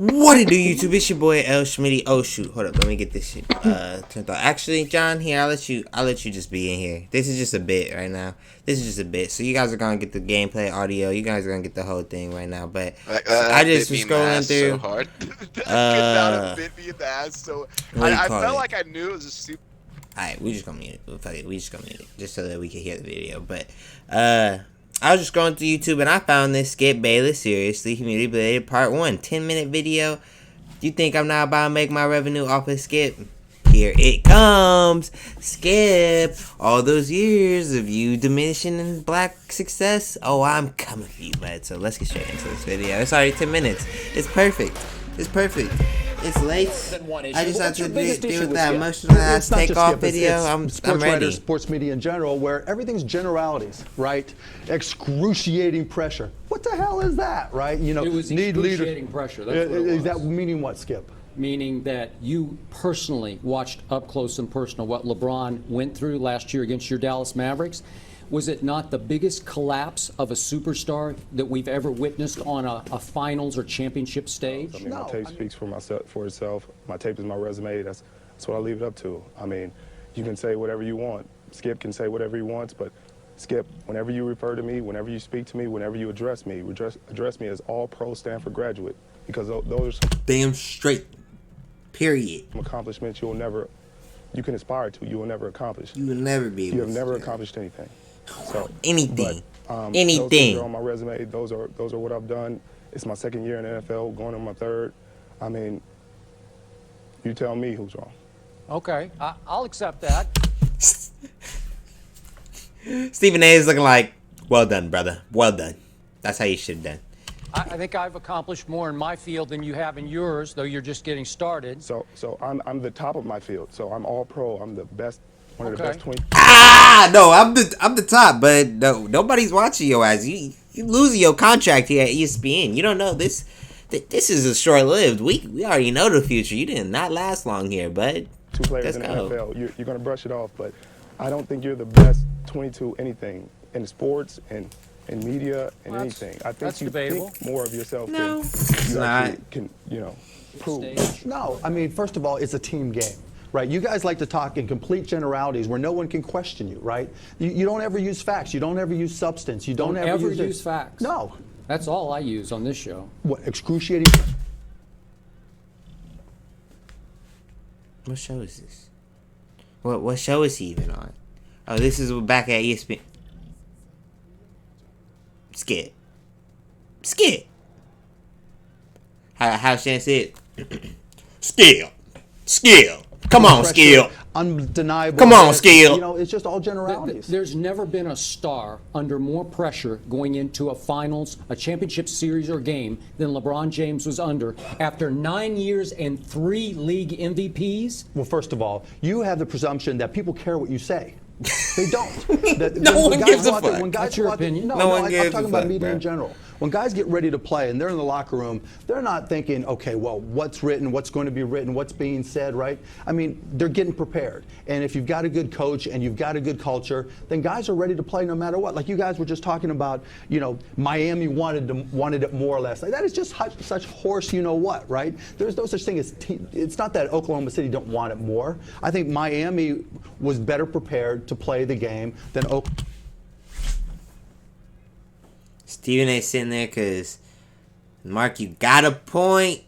What it do, YouTube? It's your boy LShmiitty. Oh shoot, hold up, let me get this shit turned on. Actually, John, here, I'll let you just be in here. This is just a bit right now. This is just a bit. So you guys are gonna get the gameplay audio. You guys are gonna get the whole thing right now. But I just was scrolling through. So hard. That could not have bit me in the ass. So I felt like I knew it was a super. Alright, we just gonna mute it. We just gonna mute it just so that we can hear the video. But I was just going through YouTube and I found this Skip Bayless Seriously Humiliated Part 1 10-minute video. Do you think I'm not about to make my revenue off of Skip? Here it comes. Skip. All those years of you diminishing in black success. Oh, I'm coming for you, bud. So let's get straight into this video. It's already 10 minutes. It's perfect. It's perfect. It's late. I just had to deal with that emotional ass takeoff video. I'm ready. Writers, sports media in general, where everything's generalities, right? Excruciating pressure. What the hell is that, right? You know, it was excruciating pressure. That's what it was. Is that meaning what, Skip? Meaning that you personally watched up close and personal what LeBron went through last year against your Dallas Mavericks. Was it not the biggest collapse of a superstar that we've ever witnessed on a finals or championship stage? I mean, my tape speaks for itself. My tape is my resume. That's what I leave it up to. I mean, you can say whatever you want. Skip can say whatever he wants, but Skip, whenever you refer to me, whenever you speak to me, whenever you address me as All-Pro Stanford graduate, because those are damn straight. Period. Accomplishments you can aspire to. You will never accomplish. You will never be able You have never accomplished anything. So anything. Anything. Those things are on my resume. Those are what I've done. It's my second year in the NFL, going on my third. I mean, you tell me who's wrong. Okay, I'll accept that. Stephen A is looking like, well done, brother. Well done. That's how you should have done. I think I've accomplished more in my field than you have in yours, though you're just getting started. So I'm the top of my field. So I'm all pro. I'm the best. One of the best 20. No, I'm the top, but no, nobody's watching your ass. You losing your contract here at ESPN. You don't know this. This is a short-lived. We already know the future. You did not last long here, bud. Two players in the NFL. You're gonna brush it off, but I don't think you're the best 22 anything in sports and in media and anything. I think you think more of yourself than you actually can, prove. No, I mean, first of all, it's a team game. Right, you guys like to talk in complete generalities where no one can question you, right? You don't ever use facts. You don't ever use substance. You don't ever use facts. No. That's all I use on this show. What, excruciating? What show is this? What show is he even on? Oh, this is back at ESPN. Skip. How should I say it? Skill. Come on, Skill. Undeniable. Come on, Skill. You know, it's just all generalities. There's never been a star under more pressure going into a finals, a championship series or game than LeBron James was under after 9 years and 3 league MVPs. Well, first of all, you have the presumption that people care what you say. They don't. No one gives a fuck. That's your opinion. No one gives a fuck. I'm talking about media in general. When guys get ready to play and they're in the locker room, they're not thinking, okay, well, what's written, what's going to be written, what's being said, right? I mean, they're getting prepared. And if you've got a good coach and you've got a good culture, then guys are ready to play no matter what. Like you guys were just talking about, Miami wanted it more or less. Like that is just such horse you-know-what, right? There's no such thing as it's not that Oklahoma City don't want it more. I think Miami was better prepared to play the game than Oklahoma. Stephen A sitting there because, Mark, you got a point.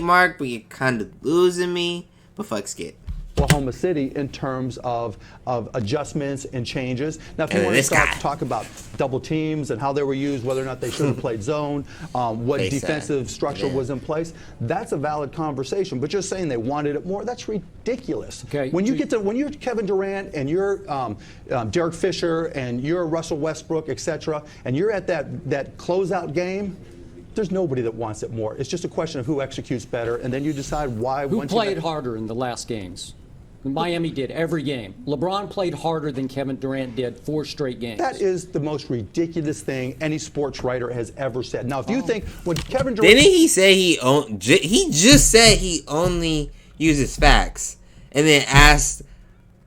Mark, but you're kind of losing me. But fuck Skip. Oklahoma City in terms of adjustments and changes. Now, if you want to start to talk about double teams and how they were used, whether or not they should have played zone, what defensive structure was in place, that's a valid conversation. But just saying they wanted it more, that's ridiculous. Okay. When you're Kevin Durant and you're Derek Fisher and you're Russell Westbrook, etc., and you're at that closeout game, there's nobody that wants it more. It's just a question of who executes better, and then you decide why. Who played harder in the last games? Miami did every game. LeBron played harder than Kevin Durant did 4 straight games. That is the most ridiculous thing any sports writer has ever said. Now, if you think when Kevin Durant... Didn't he say he just said he only uses facts and then asked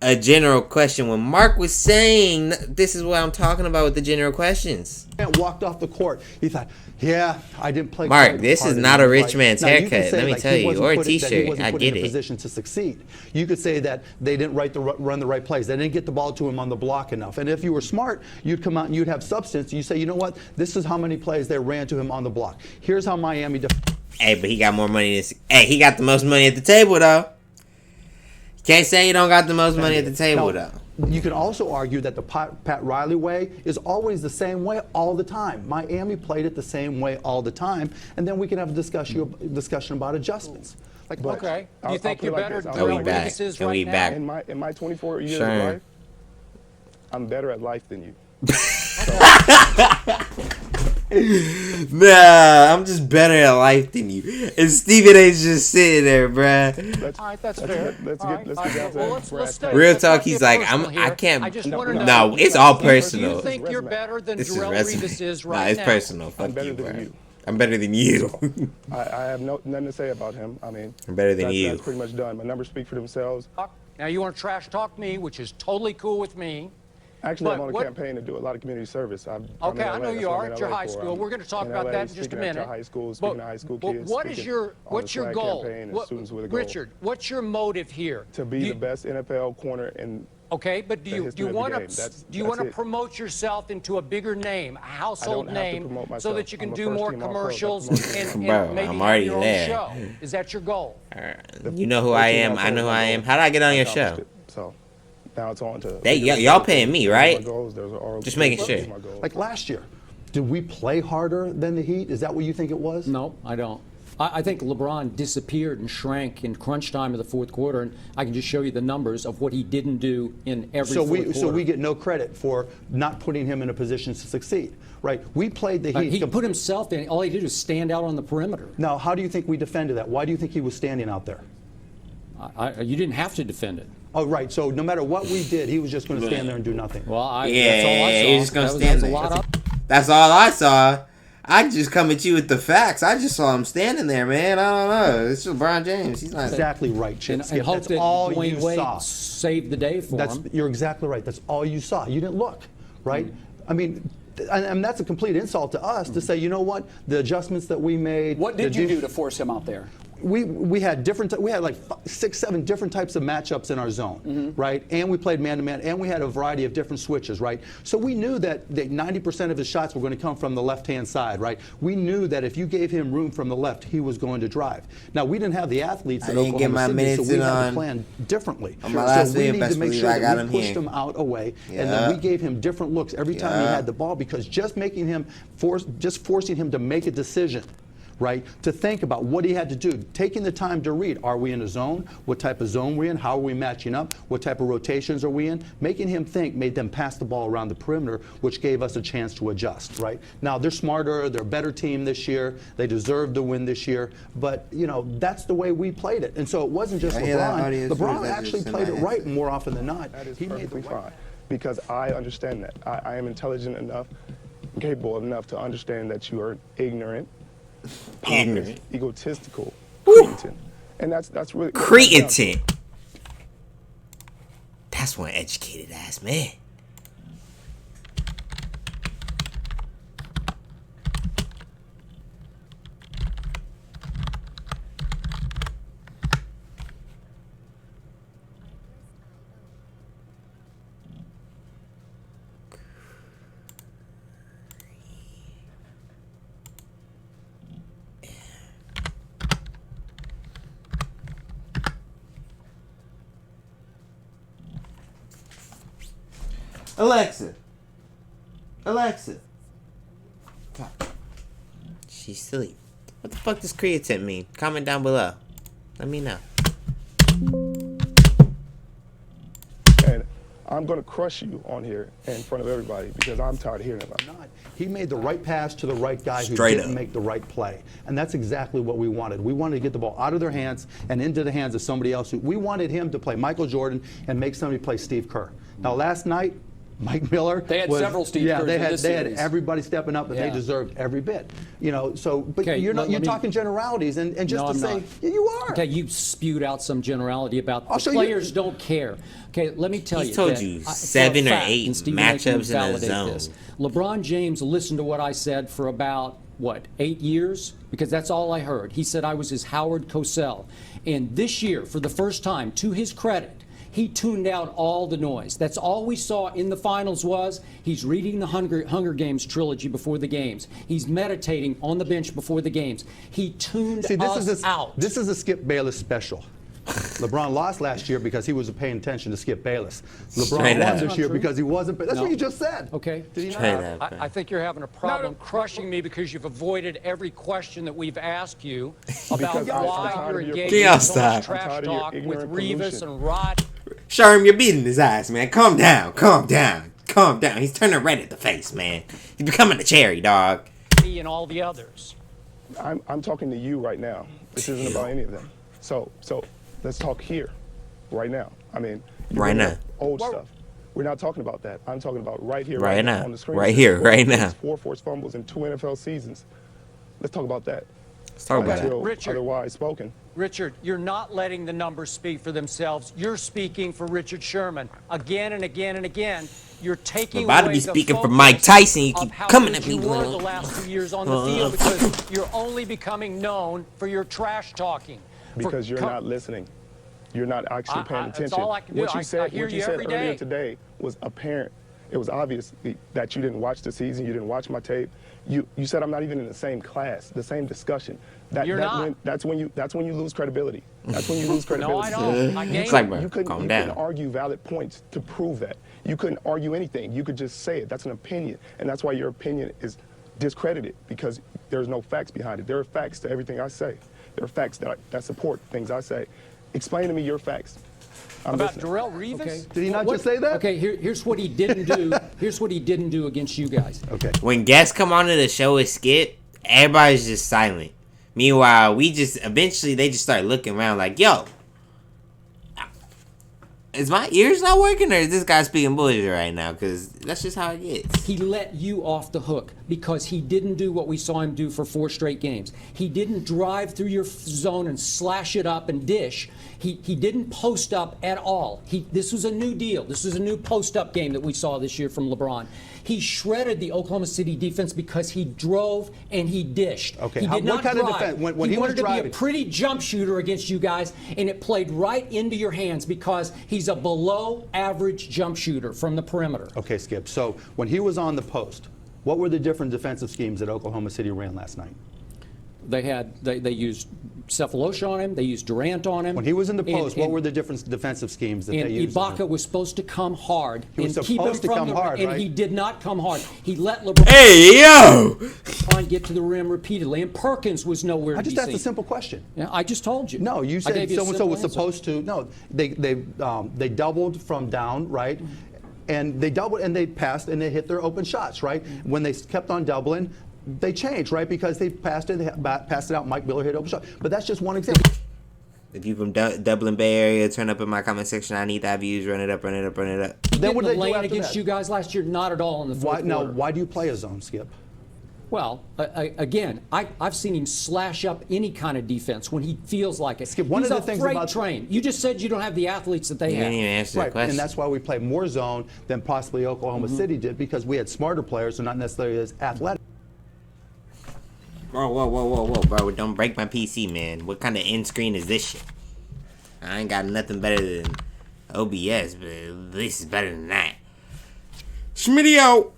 a general question when Mark was saying this is what I'm talking about with the general questions? Walked off the court. He thought, Yeah, I didn't play. Mark, this is not a rich man's now, haircut. Let me tell you, or a T-shirt. I get in a it. Position to succeed. You could say that they didn't run the right plays. They didn't get the ball to him on the block enough. And if you were smart, you'd come out and you'd have substance. You say, you know what? This is how many plays they ran to him on the block. Here's how Miami. Hey, but he got more money than. Hey, he got the most money at the table though. Can't say he don't got the most money at the table though. You can also argue that the Pat Riley way is always the same way all the time. Miami played it the same way all the time, and then we can have a discussion about adjustments. Like, okay, do you think you're better than Can we back? Reeves is Can we right back? now? in my 24 years Sure. of life, I'm better at life than you. Nah, I'm just better at life than you. And Stephen A's just sitting there, bruh. All right, that's fair. Let's All get right. down to Well, that. let's stay. Real Let's talk, not he's get like, personal I here. can't. I just want to know. No, it's all Do personal. you think you're better than This is Darrell resume. Reeves is Nah, right it's now? personal. Fuck I'm better you, than bro. you. I'm better than you. I have nothing to say about him. I mean, I'm better than you. That's pretty much done. My numbers speak for themselves. Now you want to trash talk me, which is totally cool with me. Actually, I'm on a what- campaign to do a lot of community service. I'm Okay, in I LA. know That's you what I'm are in at your LA high for. school. I'm We're going to talk in about LA that in just a speaking minute. At your high school, speaking to high school kids. What is speaking your on what's the your flag goal? campaign and students with a goal. Richard, what's your motive here? To be the best NFL corner in Okay, but do you history of the want game. to That's it. promote yourself into a bigger name, a household I don't have to name, promote so myself. that you can I'm a do more first-team All-Pro. commercials That's and Bro, maybe I'm have already your own there. show? Is that your goal? You know who I am. I know who I am. How did I get on your show? So now it's on to. Y'all paying me, right? Just Just making sure. Like last year, did we play harder than the Heat? Is that what you think it was? No, I don't. I think LeBron disappeared and shrank in crunch time of the fourth quarter, and I can just show you the numbers of what he didn't do in every fourth quarter. So we get no credit for not putting him in a position to succeed, right? We played the Heat. He put himself in. All he did was stand out on the perimeter. Now, how do you think we defended that? Why do you think he was standing out there? You didn't have to defend it. Oh, right. So no matter what we did, he was just going to stand there and do nothing. Well, that's all I Yeah, saw. he's just gonna That was stand a there. lot up. That's all I saw. I just come at you with the facts. I just saw him standing there, man. I don't know. It's LeBron James. He's not Exactly right, Chip. And hope That's that all Dwayne you Wade saw. saved the day for him. You're exactly right. That's all you saw. You didn't look, right? I mean, and that's a complete insult to us to say, you know what, the adjustments that we made. What did you do to force him out there? We had like 6, 7 different types of matchups in our zone, right? And we played man-to-man, and we had a variety of different switches, right? So we knew that 90% of his shots were going to come from the left-hand side, right? We knew that if you gave him room from the left, he was going to drive. Now, we didn't have the athletes at Oklahoma City, so we had to plan differently. On my last So we video, need best to make believe sure I got that him we pushed here. him out away, Yeah. and then we gave him different looks every time he Yeah. had the ball, because just making him forcing him to make a decision, right? To think about what he had to do, taking the time to read. Are we in a zone? What type of zone we're in? How are we matching up? What type of rotations are we in? Making him think made them pass the ball around the perimeter, which gave us a chance to adjust, right? Now, they're smarter. They're a better team this year. They deserve to win this year. But, you know, that's the way we played it. And so it wasn't just I hear that LeBron. audio is LeBron really actually just played it in my right head. more often than not. That is He made perfectly the right. fine because I understand that. I am intelligent enough, capable enough to understand that you are ignorant, pompous, egotistical, cretin. And that's really creatine. That's one educated ass man. Alexa. Fuck. She's asleep. What the fuck does creatine mean? Comment down below. Let me know. And I'm going to crush you on here in front of everybody because I'm tired of hearing about it. He made the right pass to the right guy who Straight didn't up. make the right play. And that's exactly what we wanted. We wanted to get the ball out of their hands and into the hands of somebody else. We wanted him to play Michael Jordan and make somebody play Steve Kerr. Now, last night, Mike Miller. They had several Steve Kerrs they in had this they had series. everybody stepping up, and they Yeah. deserved every bit. You know, so but Okay, you're let you're me- talking generalities, and just No, to I'm say not. yeah, you are. Okay, you spewed out some generality about I'll the show you- players don't care. Okay, let me tell He's you. told that you for a 7 or fact, 8 and Stephen A. can matchups in a validate zone. this, LeBron James listened to what I said for about what, 8 years? Because that's all I heard. He said I was his Howard Cosell. And this year, for the first time, to his credit, he tuned out all the noise. That's all we saw in the finals was he's reading the Hunger Games trilogy before the games. He's meditating on the bench before the games. He tuned us out. This is a Skip Bayless special. LeBron lost last year because he was paying attention to Skip Bayless. LeBron won this year because he wasn't. That's what you just said. Okay. Did he not? I think you're having a problem crushing me because you've avoided every question that we've asked you about why you're engaging in so much trash talk with Revis and Rod. Sherm, you're beating his ass, man. Calm down. Calm down. Calm down. He's turning red at the face, man. He's becoming a cherry, dog. Me and all the others. I'm talking to you right now. This isn't about any of them. So let's talk here, right now. I mean, right now. Old stuff. We're not talking about that. I'm talking about right here, right now, on the screen. Right here, right now. 4 forced fumbles in 2 NFL seasons. Let's talk about that. Let's talk about that. Richard, otherwise spoken. Richard, you're not letting the numbers speak for themselves. You're speaking for Richard Sherman again and again and again. You're taking about away to be the speaking for Mike Tyson. You keep coming at me. You were the last 2 years on the field because you're only becoming known for your trash talking. Because you're not listening. You're not actually paying attention. That's all I can do. What you said every earlier day. today was apparent. It was obvious that you didn't watch the season. You didn't watch my tape. You said I'm not even in the same class, the same discussion. You're not. That's when you lose credibility. That's when you lose credibility. No, I don't. It's like, bro, you couldn't down. argue valid points to prove that. You couldn't argue anything. You could just say it. That's an opinion, and that's why your opinion is discredited because there's no facts behind it. There are facts to everything I say. There are facts that support things I say. Explain to me your facts. About Darrelle Revis? Okay. Did he not just say that? Okay, here's what he didn't do. Here's what he didn't do against you guys. Okay. When guests come onto the show with Skip, everybody's just silent. Meanwhile, eventually they just start looking around like, yo, is my ears not working or is this guy speaking bullshit right now? Because that's just how it gets. He let you off the hook because he didn't do what we saw him do for 4 straight games. He didn't drive through your zone and slash it up and dish. He didn't post up at all. This was a new deal. This was a new post-up game that we saw this year from LeBron. He shredded the Oklahoma City defense because he drove and he dished. Okay. He did not what kind drive. of defense? When he was wanted to driving, be a pretty jump shooter against you guys, and it played right into your hands because he's a below-average jump shooter from the perimeter. Okay, Skip. So when he was on the post, what were the different defensive schemes that Oklahoma City ran last night? They used Cephalosha on him. They used Durant on him. When he was in the post, what were the different defensive schemes that they used? Ibaka was supposed to come hard He was and keep him supposed to from come the hard, and right? he did not come hard. He let LeBron Hey, yo! get to the rim repeatedly, and Perkins was nowhere to I be just asked seen. a simple question. Yeah, I just told you. No, you I said gave you a so-and-so was simple supposed to. No, they doubled from down, right? And they doubled and they passed and they hit their open shots, right? When they kept on doubling, they changed, right? Because they passed it out. Mike Miller hit open shot. But that's just one example. If you from Dublin Bay Area, turn up in my comment section. I need that views. Run it up, run it up, run it up. Then what Did did the they do lane after against that? you guys last year? Not at all in the fourth Now, quarter. why do you play a zone, Skip? Well, again, I've seen him slash up any kind of defense when he feels like it. Skip, one He's of the a things freight about train. You just said you don't have the athletes that they You have. didn't even answer the Right, question. and that's why we play more zone than possibly Oklahoma City did, because we had smarter players, and not necessarily as athletic. Whoa, bro. Don't break my PC, man. What kind of end screen is this shit? I ain't got nothing better than OBS, but this is better than that. Schmitty out.